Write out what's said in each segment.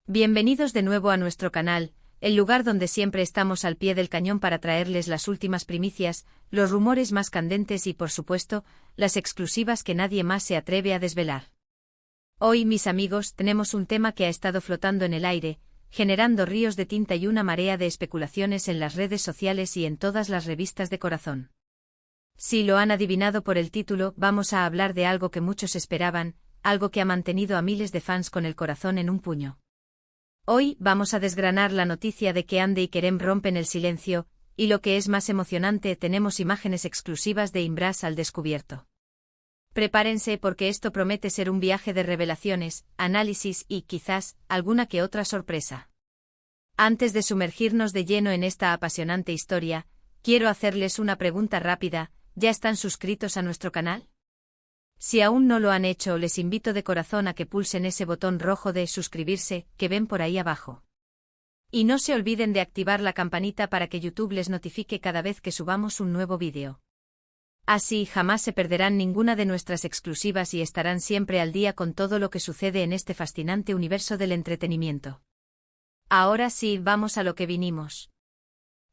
Bienvenidos de nuevo a nuestro canal, el lugar donde siempre estamos al pie del cañón para traerles las últimas primicias, los rumores más candentes y, por supuesto, las exclusivas que nadie más se atreve a desvelar. Hoy, mis amigos, tenemos un tema que ha estado flotando en el aire, generando ríos de tinta y una marea de especulaciones en las redes sociales y en todas las revistas de corazón. Si lo han adivinado por el título, vamos a hablar de algo que muchos esperaban, algo que ha mantenido a miles de fans con el corazón en un puño. Hoy vamos a desgranar la noticia de que Hande y Kerem rompen el silencio, y lo que es más emocionante, tenemos imágenes exclusivas de Imbras al descubierto. Prepárense porque esto promete ser un viaje de revelaciones, análisis y, quizás, alguna que otra sorpresa. Antes de sumergirnos de lleno en esta apasionante historia, quiero hacerles una pregunta rápida: ¿ya están suscritos a nuestro canal? Si aún no lo han hecho, les invito de corazón a que pulsen ese botón rojo de suscribirse que ven por ahí abajo. Y no se olviden de activar la campanita para que YouTube les notifique cada vez que subamos un nuevo vídeo. Así jamás se perderán ninguna de nuestras exclusivas y estarán siempre al día con todo lo que sucede en este fascinante universo del entretenimiento. Ahora sí, vamos a lo que vinimos.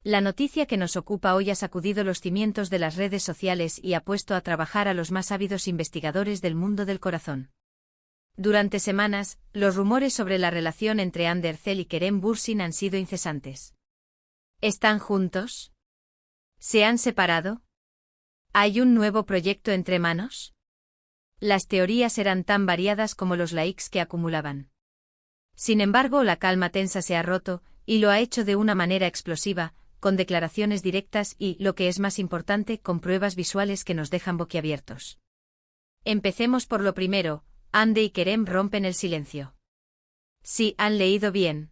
La noticia que nos ocupa hoy ha sacudido los cimientos de las redes sociales y ha puesto a trabajar a los más ávidos investigadores del mundo del corazón. Durante semanas, los rumores sobre la relación entre Hande Erçel y Kerem Bürsin han sido incesantes. ¿Están juntos? ¿Se han separado? ¿Hay un nuevo proyecto entre manos? Las teorías eran tan variadas como los likes que acumulaban. Sin embargo, la calma tensa se ha roto, y lo ha hecho de una manera explosiva, con declaraciones directas y, lo que es más importante, con pruebas visuales que nos dejan boquiabiertos. Empecemos por lo primero: Hande y Kerem rompen el silencio. Sí, han leído bien.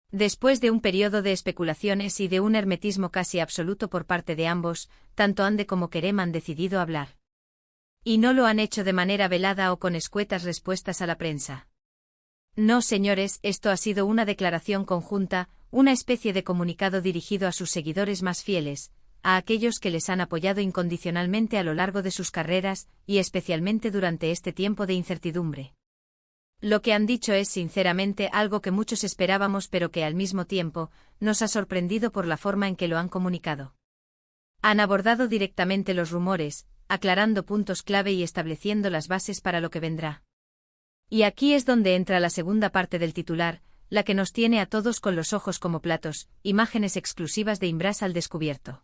Después de un periodo de especulaciones y de un hermetismo casi absoluto por parte de ambos, tanto Hande como Kerem han decidido hablar. Y no lo han hecho de manera velada o con escuetas respuestas a la prensa. No, señores, esto ha sido una declaración conjunta, una especie de comunicado dirigido a sus seguidores más fieles, a aquellos que les han apoyado incondicionalmente a lo largo de sus carreras, y especialmente durante este tiempo de incertidumbre. Lo que han dicho es sinceramente algo que muchos esperábamos, pero que al mismo tiempo nos ha sorprendido por la forma en que lo han comunicado. Han abordado directamente los rumores, aclarando puntos clave y estableciendo las bases para lo que vendrá. Y aquí es donde entra la segunda parte del titular, la que nos tiene a todos con los ojos como platos: imágenes exclusivas de Imbras al descubierto.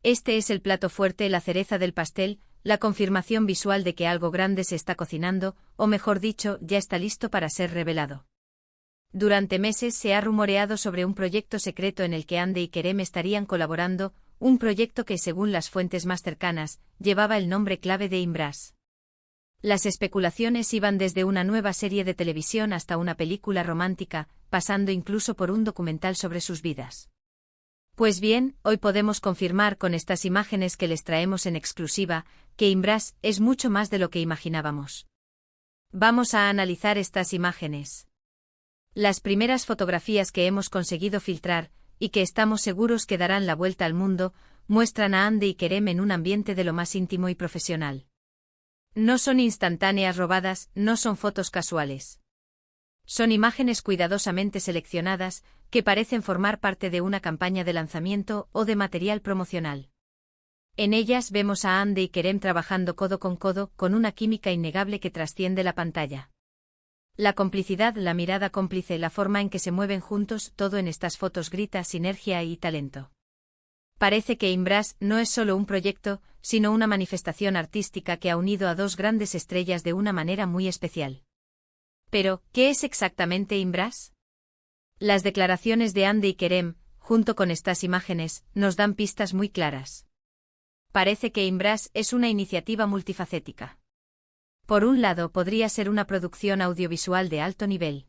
Este es el plato fuerte, la cereza del pastel, la confirmación visual de que algo grande se está cocinando, o mejor dicho, ya está listo para ser revelado. Durante meses se ha rumoreado sobre un proyecto secreto en el que Hande y Kerem estarían colaborando, un proyecto que, según las fuentes más cercanas, llevaba el nombre clave de Imbras. Las especulaciones iban desde una nueva serie de televisión hasta una película romántica, pasando incluso por un documental sobre sus vidas. Pues bien, hoy podemos confirmar con estas imágenes que les traemos en exclusiva, que Imbras es mucho más de lo que imaginábamos. Vamos a analizar estas imágenes. Las primeras fotografías que hemos conseguido filtrar, y que estamos seguros que darán la vuelta al mundo, muestran a Hande y Kerem en un ambiente de lo más íntimo y profesional. No son instantáneas robadas, no son fotos casuales. Son imágenes cuidadosamente seleccionadas, que parecen formar parte de una campaña de lanzamiento o de material promocional. En ellas vemos a Hande y Kerem trabajando codo, con una química innegable que trasciende la pantalla. La complicidad, la mirada cómplice, la forma en que se mueven juntos, todo en estas fotos grita sinergia y talento. Parece que Imbras no es solo un proyecto, sino una manifestación artística que ha unido a dos grandes estrellas de una manera muy especial. Pero, ¿qué es exactamente Imbras? Las declaraciones de Hande y Kerem, junto con estas imágenes, nos dan pistas muy claras. Parece que Imbras es una iniciativa multifacética. Por un lado, podría ser una producción audiovisual de alto nivel.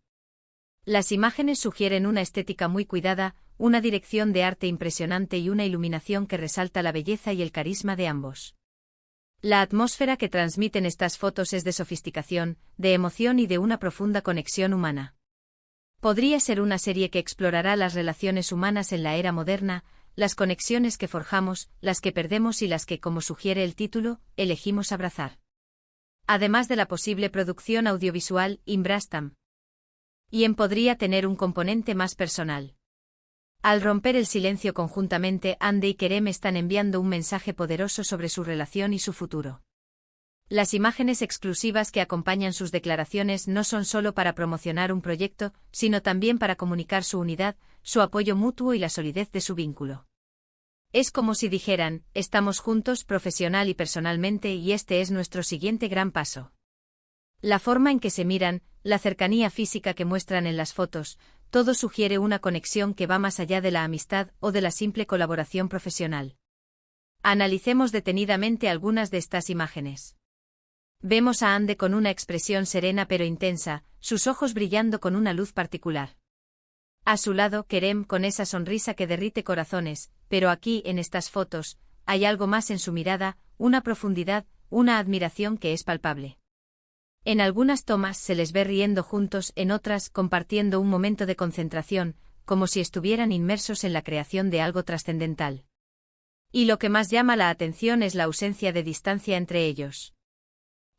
Las imágenes sugieren una estética muy cuidada, una dirección de arte impresionante y una iluminación que resalta la belleza y el carisma de ambos. La atmósfera que transmiten estas fotos es de sofisticación, de emoción y de una profunda conexión humana. Podría ser una serie que explorará las relaciones humanas en la era moderna, las conexiones que forjamos, las que perdemos y las que, como sugiere el título, elegimos abrazar. Además de la posible producción audiovisual, Imbrastam podría tener un componente más personal. Al romper el silencio conjuntamente, Hande y Kerem están enviando un mensaje poderoso sobre su relación y su futuro. Las imágenes exclusivas que acompañan sus declaraciones no son solo para promocionar un proyecto, sino también para comunicar su unidad, su apoyo mutuo y la solidez de su vínculo. Es como si dijeran, estamos juntos profesional y personalmente y este es nuestro siguiente gran paso. La forma en que se miran, la cercanía física que muestran en las fotos, todo sugiere una conexión que va más allá de la amistad o de la simple colaboración profesional. Analicemos detenidamente algunas de estas imágenes. Vemos a Hande con una expresión serena pero intensa, sus ojos brillando con una luz particular. A su lado, Kerem con esa sonrisa que derrite corazones, pero aquí, en estas fotos, hay algo más en su mirada, una profundidad, una admiración que es palpable. En algunas tomas se les ve riendo juntos, en otras compartiendo un momento de concentración, como si estuvieran inmersos en la creación de algo trascendental. Y lo que más llama la atención es la ausencia de distancia entre ellos.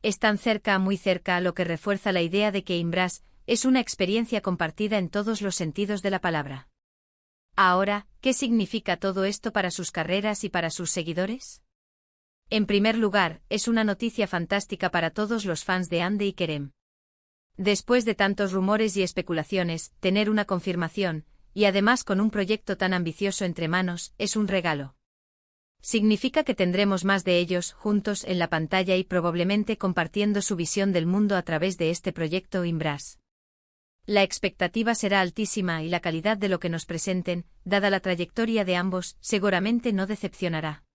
Están cerca, muy cerca, lo que refuerza la idea de que Imbras es una experiencia compartida en todos los sentidos de la palabra. Ahora, ¿qué significa todo esto para sus carreras y para sus seguidores? En primer lugar, es una noticia fantástica para todos los fans de Hande y Kerem. Después de tantos rumores y especulaciones, tener una confirmación, y además con un proyecto tan ambicioso entre manos, es un regalo. Significa que tendremos más de ellos juntos en la pantalla y probablemente compartiendo su visión del mundo a través de este proyecto Imbras. La expectativa será altísima y la calidad de lo que nos presenten, dada la trayectoria de ambos, seguramente no decepcionará.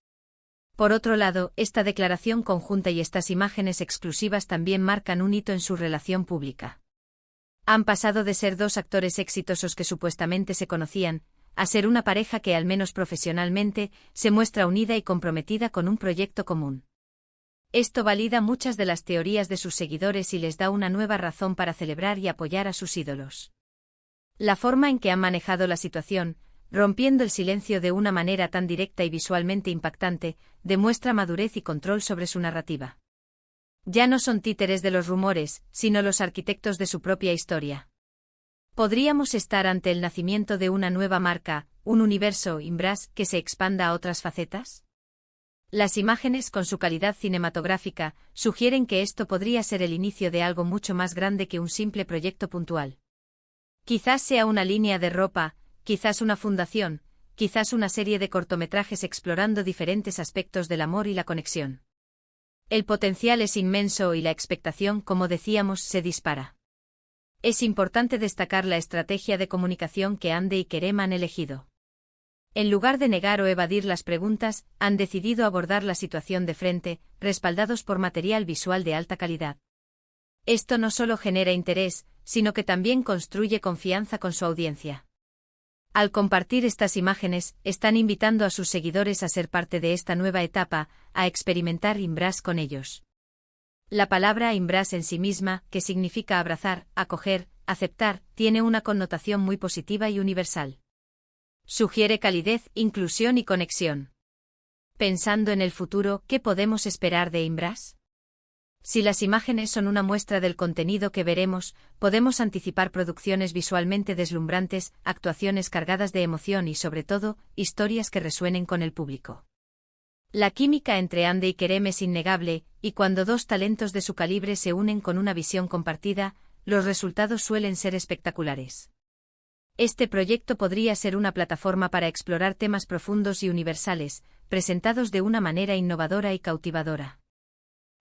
Por otro lado, esta declaración conjunta y estas imágenes exclusivas también marcan un hito en su relación pública. Han pasado de ser dos actores exitosos que supuestamente se conocían, a ser una pareja que, al menos profesionalmente, se muestra unida y comprometida con un proyecto común. Esto valida muchas de las teorías de sus seguidores y les da una nueva razón para celebrar y apoyar a sus ídolos. La forma en que han manejado la situación, rompiendo el silencio de una manera tan directa y visualmente impactante, demuestra madurez y control sobre su narrativa. Ya no son títeres de los rumores, sino los arquitectos de su propia historia. ¿Podríamos estar ante el nacimiento de una nueva marca, un universo Imbras que se expanda a otras facetas? Las imágenes, con su calidad cinematográfica, sugieren que esto podría ser el inicio de algo mucho más grande que un simple proyecto puntual. Quizás sea una línea de ropa, quizás una fundación, quizás una serie de cortometrajes explorando diferentes aspectos del amor y la conexión. El potencial es inmenso y la expectación, como decíamos, se dispara. Es importante destacar la estrategia de comunicación que Hande y Kerem han elegido. En lugar de negar o evadir las preguntas, han decidido abordar la situación de frente, respaldados por material visual de alta calidad. Esto no solo genera interés, sino que también construye confianza con su audiencia. Al compartir estas imágenes, están invitando a sus seguidores a ser parte de esta nueva etapa, a experimentar Imbras con ellos. La palabra Imbras en sí misma, que significa abrazar, acoger, aceptar, tiene una connotación muy positiva y universal. Sugiere calidez, inclusión y conexión. Pensando en el futuro, ¿qué podemos esperar de Imbras? Si las imágenes son una muestra del contenido que veremos, podemos anticipar producciones visualmente deslumbrantes, actuaciones cargadas de emoción y, sobre todo, historias que resuenen con el público. La química entre Hande y Kerem es innegable, y cuando dos talentos de su calibre se unen con una visión compartida, los resultados suelen ser espectaculares. Este proyecto podría ser una plataforma para explorar temas profundos y universales, presentados de una manera innovadora y cautivadora.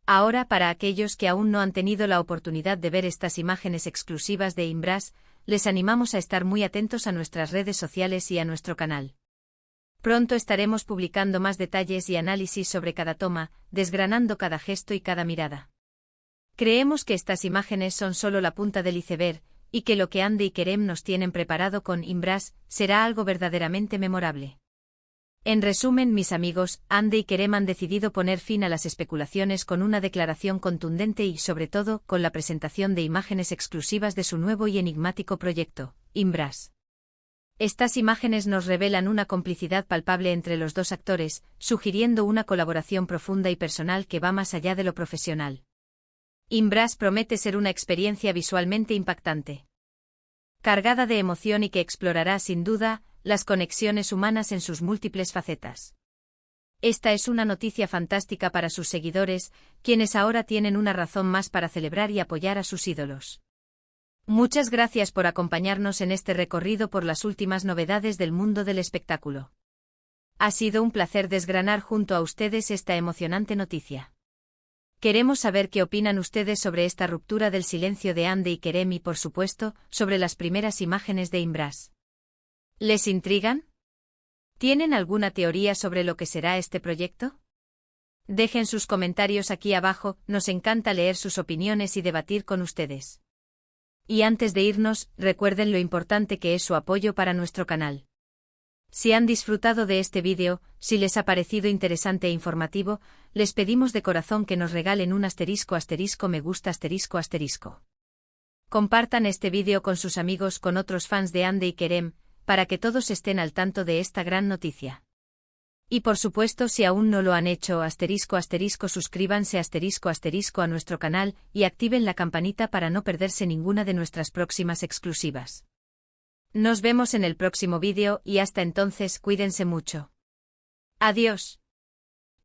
Ahora, para aquellos que aún no han tenido la oportunidad de ver estas imágenes exclusivas de Imbras, les animamos a estar muy atentos a nuestras redes sociales y a nuestro canal. Pronto estaremos publicando más detalles y análisis sobre cada toma, desgranando cada gesto y cada mirada. Creemos que estas imágenes son solo la punta del iceberg, y que lo que Hande y Kerem nos tienen preparado con Imbras será algo verdaderamente memorable. En resumen, mis amigos, Hande y Kerem han decidido poner fin a las especulaciones con una declaración contundente y, sobre todo, con la presentación de imágenes exclusivas de su nuevo y enigmático proyecto, Imbras. Estas imágenes nos revelan una complicidad palpable entre los dos actores, sugiriendo una colaboración profunda y personal que va más allá de lo profesional. Imbras promete ser una experiencia visualmente impactante. cargada de emoción y que explorará sin duda las conexiones humanas en sus múltiples facetas. Esta es una noticia fantástica para sus seguidores, quienes ahora tienen una razón más para celebrar y apoyar a sus ídolos. Muchas gracias por acompañarnos en este recorrido por las últimas novedades del mundo del espectáculo. Ha sido un placer desgranar junto a ustedes esta emocionante noticia. Queremos saber qué opinan ustedes sobre esta ruptura del silencio de Hande y Kerem y, por supuesto, sobre las primeras imágenes de Imbras. ¿Les intrigan? ¿Tienen alguna teoría sobre lo que será este proyecto? Dejen sus comentarios aquí abajo, nos encanta leer sus opiniones y debatir con ustedes. Y antes de irnos, recuerden lo importante que es su apoyo para nuestro canal. Si han disfrutado de este vídeo, si les ha parecido interesante e informativo, les pedimos de corazón que nos regalen un *** me gusta ***. Compartan este vídeo con sus amigos, con otros fans de Hande y Kerem, para que todos estén al tanto de esta gran noticia. Y por supuesto, si aún no lo han hecho, suscríbanse a nuestro canal y activen la campanita para no perderse ninguna de nuestras próximas exclusivas. Nos vemos en el próximo vídeo y hasta entonces cuídense mucho. Adiós.